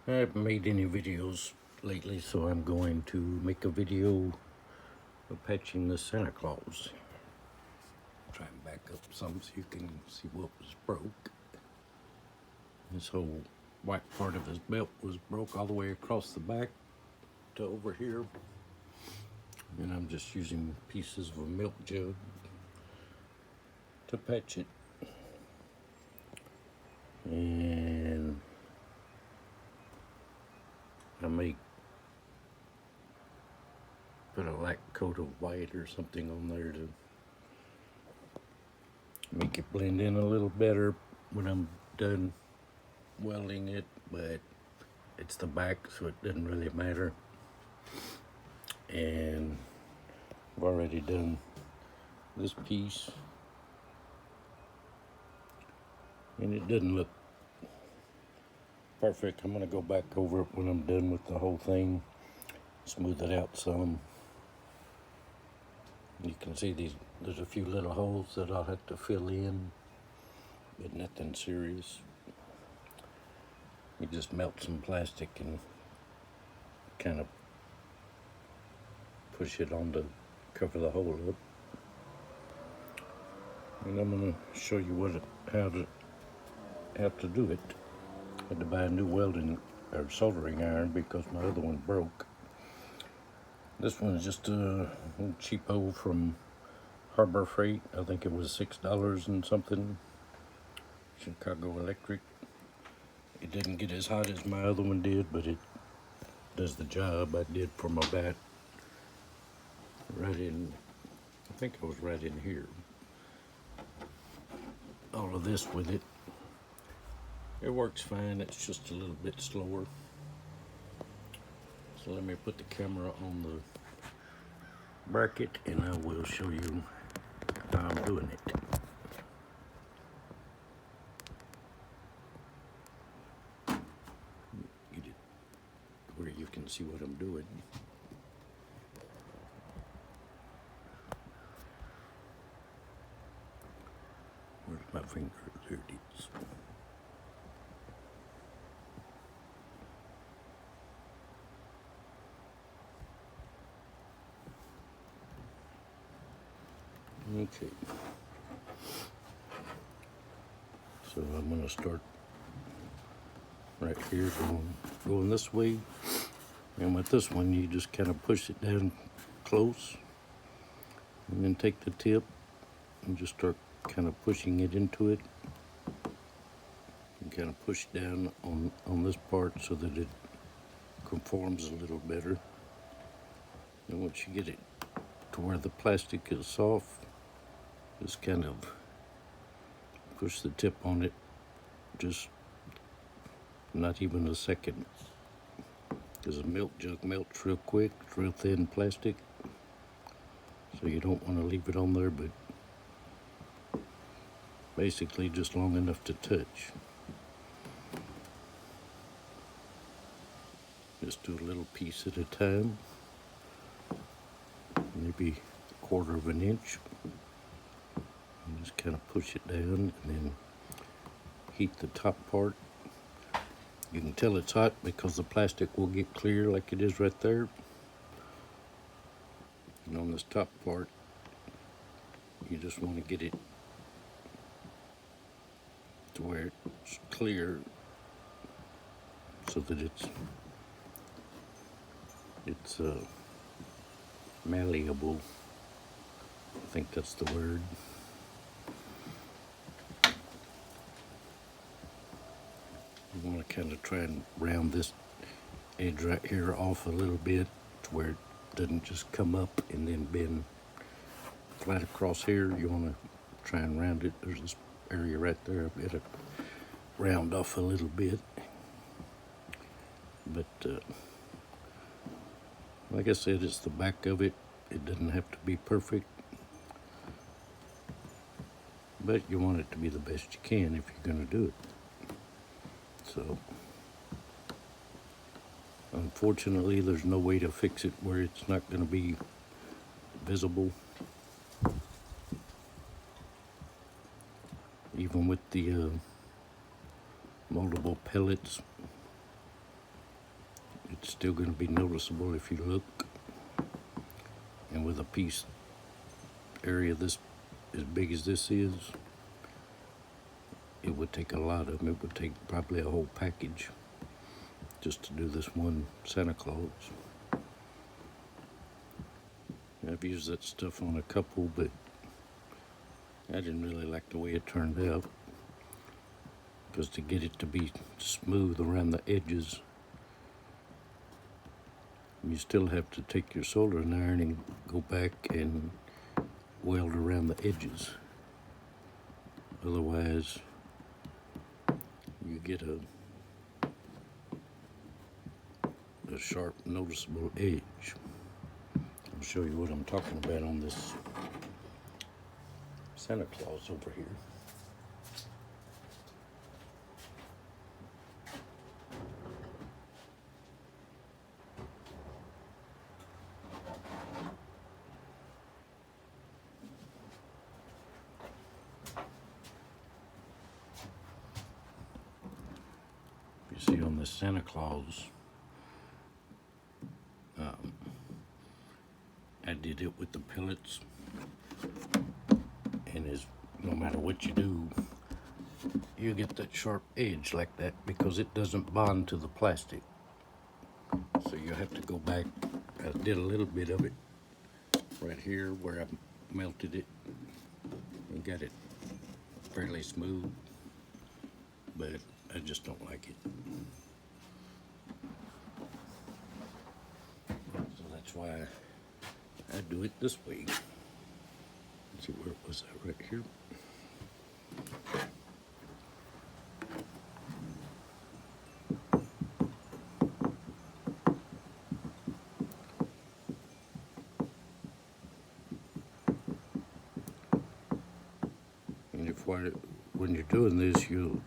I haven't made any videos lately, so I'm going to make a video of patching the Santa Claus. Try and back up some so you can see what was broke. This whole white part of his belt was broke all the way across the back to over here. And I'm just using pieces of a milk jug to patch it. And I may put a light coat of white or something on there to make it blend in a little better when I'm done welding it, but it's the back, so it doesn't really matter. And I've already done this piece, and it doesn't look perfect. I'm going to go back over it when I'm done with the whole thing, smooth it out some. You can see there's a few little holes that I'll have to fill in, but nothing serious. You just melt some plastic and kind of push it on to cover the hole up. And I'm going to show you how to do it. I had to buy a new welding or soldering iron because my other one broke. This one is just a little cheapo from Harbor Freight. I think it was $6 and something. Chicago Electric. It didn't get as hot as my other one did, but it does the job. I did for my bat right in, I think I was right in here. All of this with it. It works fine, it's just a little bit slower. So let me put the camera on the bracket and I will show you how I'm doing it. Get it where you can see what I'm doing. Where's my finger? There it is. Okay, so I'm going to start right here, going this way, and with this one you just kind of push it down close, and then take the tip and just start kind of pushing it into it, and kind of push down on this part so that it conforms a little better. And once you get it to where the plastic is soft, just kind of push the tip on it, just not even a second, because a milk jug melts real quick. It's real thin plastic, so you don't want to leave it on there, but basically just long enough to touch. Just do a little piece at a time, maybe a quarter of an inch. And just kind of push it down and then heat the top part. You can tell it's hot because the plastic will get clear like it is right there. And on this top part, you just want to get it to where it's clear so that it's malleable. I think that's the word. You want to kind of try and round this edge right here off a little bit to where it doesn't just come up and then bend flat across here. You want to try and round it. There's this area right there. I've got to round off a little bit. But like I said, it's the back of it. It doesn't have to be perfect, but you want it to be the best you can if you're going to do it. So unfortunately, there's no way to fix it where it's not going to be visible. Even with the moldable pellets, it's still going to be noticeable if you look. And with a piece area this as big as this is, it would take a lot of them. It would take probably a whole package just to do this one Santa Claus. I've used that stuff on a couple, but I didn't really like the way it turned out, because to get it to be smooth around the edges, you still have to take your soldering iron and go back and weld around the edges. Otherwise, you get a sharp, noticeable edge. I'll show you what I'm talking about on this Santa Claus over here. You see on this Santa Claus, I did it with the pellets, and no matter what you do, you get that sharp edge like that because it doesn't bond to the plastic. So you have to go back. I did a little bit of it right here where I melted it and got it fairly smooth, but I just don't like it. So that's why I do it this way. Let's see, where was that? Right here. And when you're doing this, you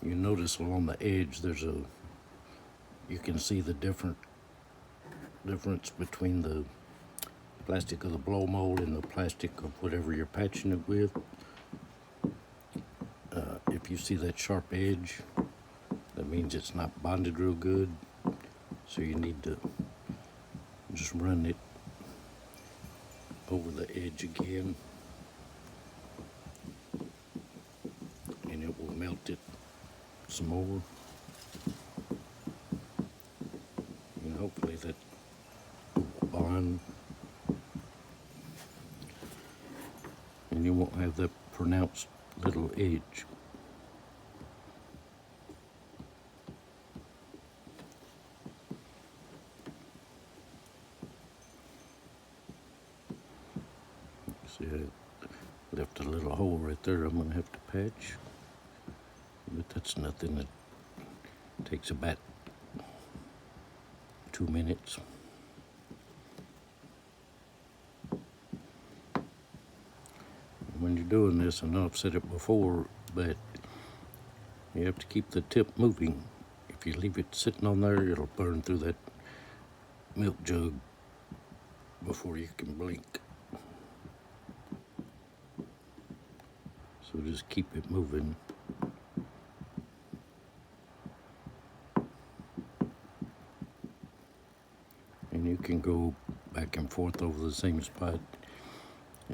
notice along the edge you can see the difference between the plastic of the blow mold and the plastic of whatever you're patching it with. If you see that sharp edge, that means it's not bonded real good. So you need to just run it over the edge again, and it will melt it some more. And hopefully that will bond, and you won't have that pronounced little edge. See, I left a little hole right there I'm going to have to patch, but that's nothing. That takes about 2 minutes. When you're doing this, I know I've said it before, but you have to keep the tip moving. If you leave it sitting on there, it'll burn through that milk jug before you can blink. So just keep it moving. And you can go back and forth over the same spot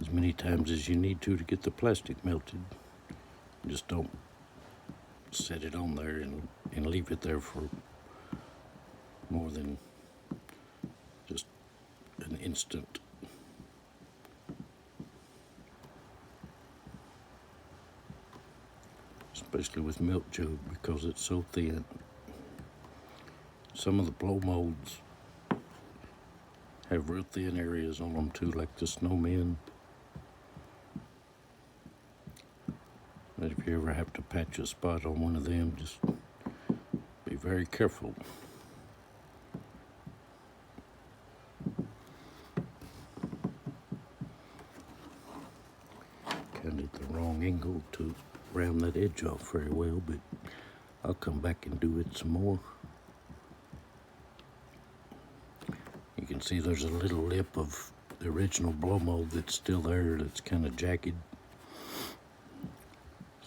as many times as you need to get the plastic melted. Just don't set it on there and leave it there for more than just an instant. Especially with milk jug, because it's so thin. Some of the blow molds have real thin areas on them too, like the snowmen. But if you ever have to patch a spot on one of them, just be very careful. Kind of the wrong angle to round that edge off very well, but I'll come back and do it some more. You can see there's a little lip of the original blow mold that's still there, that's kind of jagged.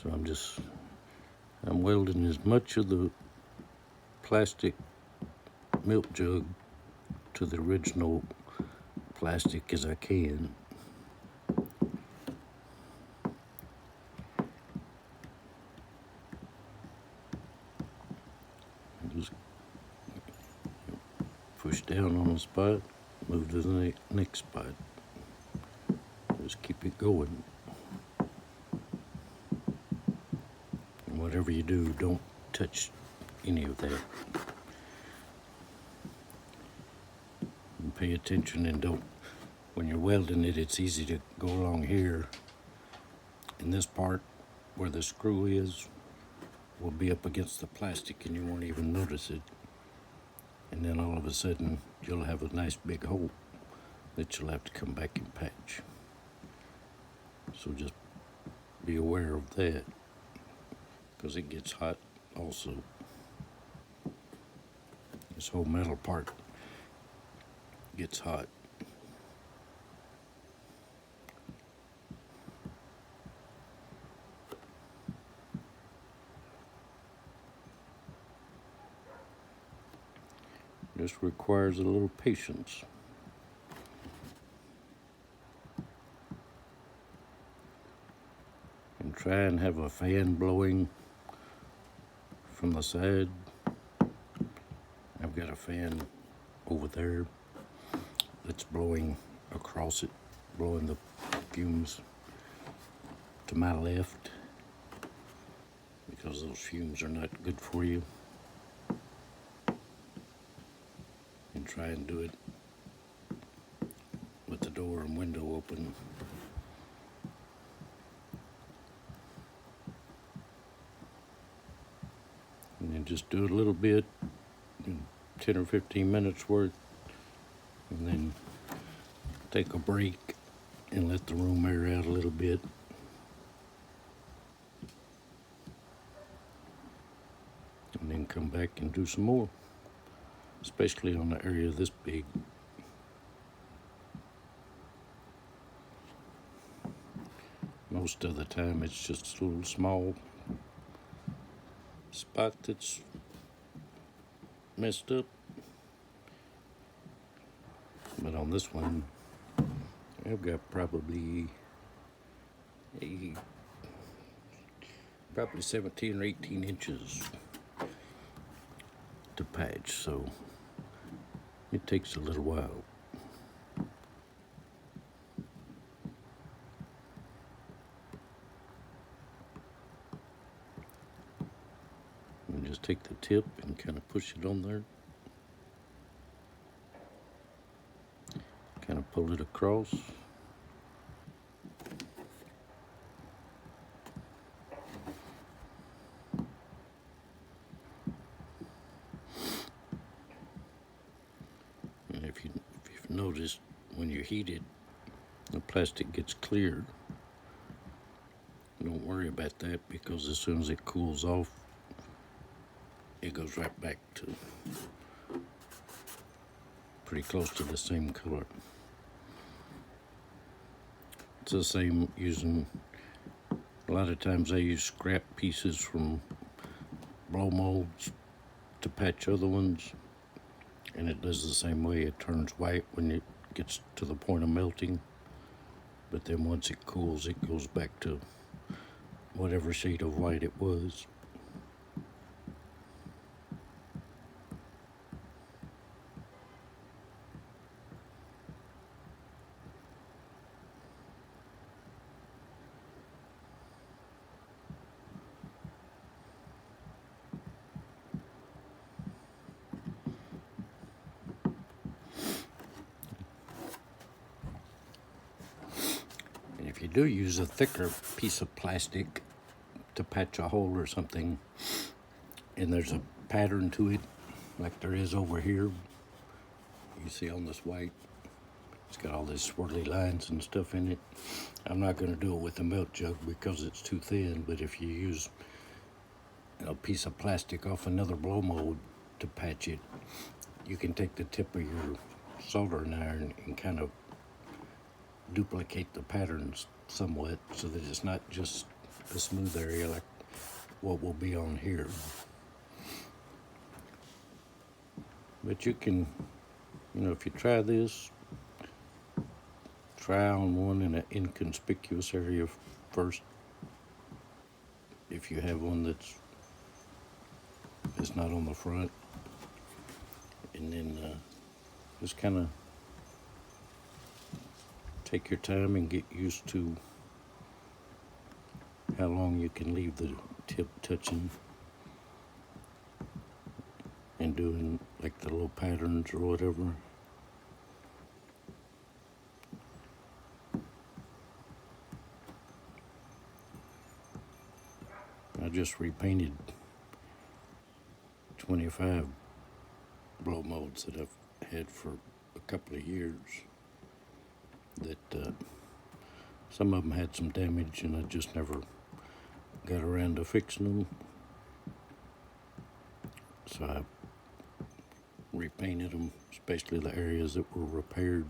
So I'm welding as much of the plastic milk jug to the original plastic as I can. Just push down on the spot, move to the next spot. Just keep it going. And whatever you do, don't touch any of that. And pay attention and don't, when you're welding it, it's easy to go along here. And this part where the screw is will be up against the plastic and you won't even notice it. And then all of a sudden, you'll have a nice big hole that you'll have to come back and patch. So just be aware of that, because it gets hot also. This whole metal part gets hot. This requires a little patience. And try and have a fan blowing from the side. I've got a fan over there that's blowing across it, blowing the fumes to my left, because those fumes are not good for you. And try and do it with the door and window open. And then just do it a little bit, 10 or 15 minutes worth, and then take a break and let the room air out a little bit. And then come back and do some more, especially on an area this big. Most of the time it's just a little small spot that's messed up. But on this one, I've got probably 17 or 18 inches to patch, so it takes a little while. And just take the tip and kind of push it on there. Kind of pull it across. And if you've noticed, when you heat it, the plastic gets clear. Don't worry about that, because as soon as it cools off, it goes right back to pretty close to the same color. It's the same using, a lot of times I use scrap pieces from blow molds to patch other ones, and it does the same way. It turns white when it gets to the point of melting, but then once it cools, it goes back to whatever shade of white it was. If you do use a thicker piece of plastic to patch a hole or something, and there's a pattern to it, like there is over here, you see on this white, it's got all these swirly lines and stuff in it. I'm not going to do it with a milk jug because it's too thin, but if you use a piece of plastic off another blow mold to patch it, you can take the tip of your soldering iron and kind of duplicate the patterns somewhat, so that it's not just a smooth area like what will be on here. But you can, if you try this, try on one in an inconspicuous area first. If you have one that's not on the front, and then just kind of take your time and get used to how long you can leave the tip touching and doing like the little patterns or whatever. I just repainted 25 blow molds that I've had for a couple of years that some of them had some damage and I just never got around to fixing them. So I repainted them, especially the areas that were repaired,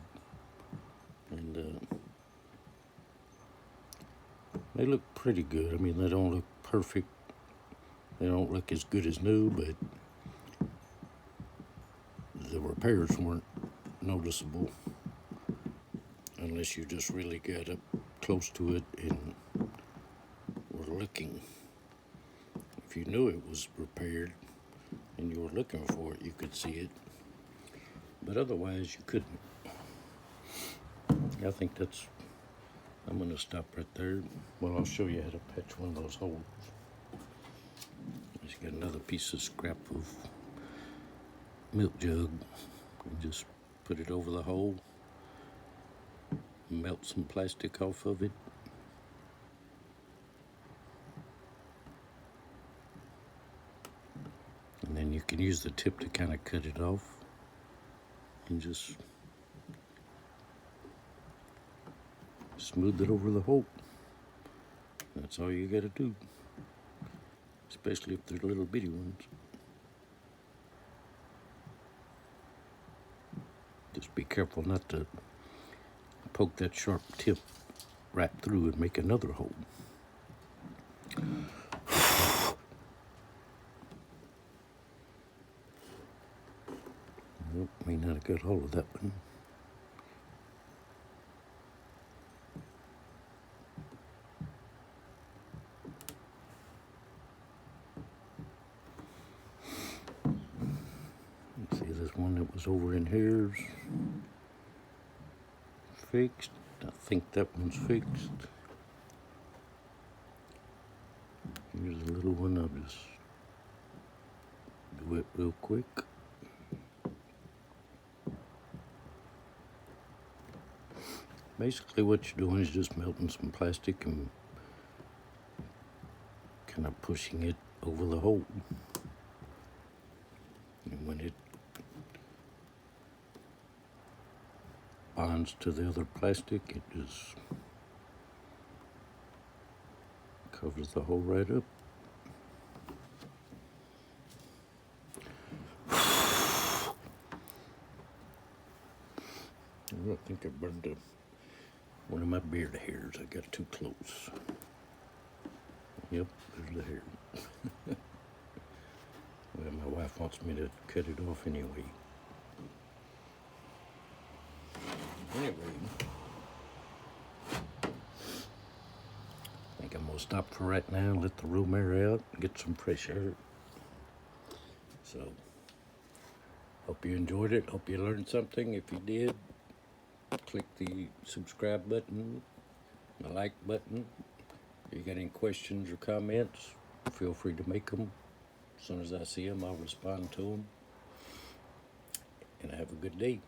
and they look pretty good. I mean, they don't look perfect. They don't look as good as new, but the repairs weren't noticeable unless you just really got up close to it and were looking. If you knew it was repaired and you were looking for it, you could see it, but otherwise you couldn't. I think I'm going to stop right there. Well, I'll show you how to patch one of those holes. Just got another piece of scrap of milk jug and just put it over the hole, melt some plastic off of it, and then you can use the tip to kind of cut it off and just smooth it over the hole. That's all you got to do, especially if they're little bitty ones. Just be careful not to poke that sharp tip right through and make another hole. Nope, may not have got hold of that one. Let's see, this one that was over in here's fixed. I think that one's fixed. Here's a little one. I'll just do it real quick. Basically what you're doing is just melting some plastic and kind of pushing it over the hole. And when it bonds to the other plastic, it just covers the hole right up. I think I burned one of my beard hairs. I got too close. Yep, there's the hair. Well, my wife wants me to cut it off anyway. Anyway, I think I'm gonna stop for right now, let the room air out, get some fresh air. So, hope you enjoyed it. Hope you learned something. If you did, click the subscribe button, the like button. If you got any questions or comments, feel free to make them. As soon as I see them, I'll respond to them. And have a good day.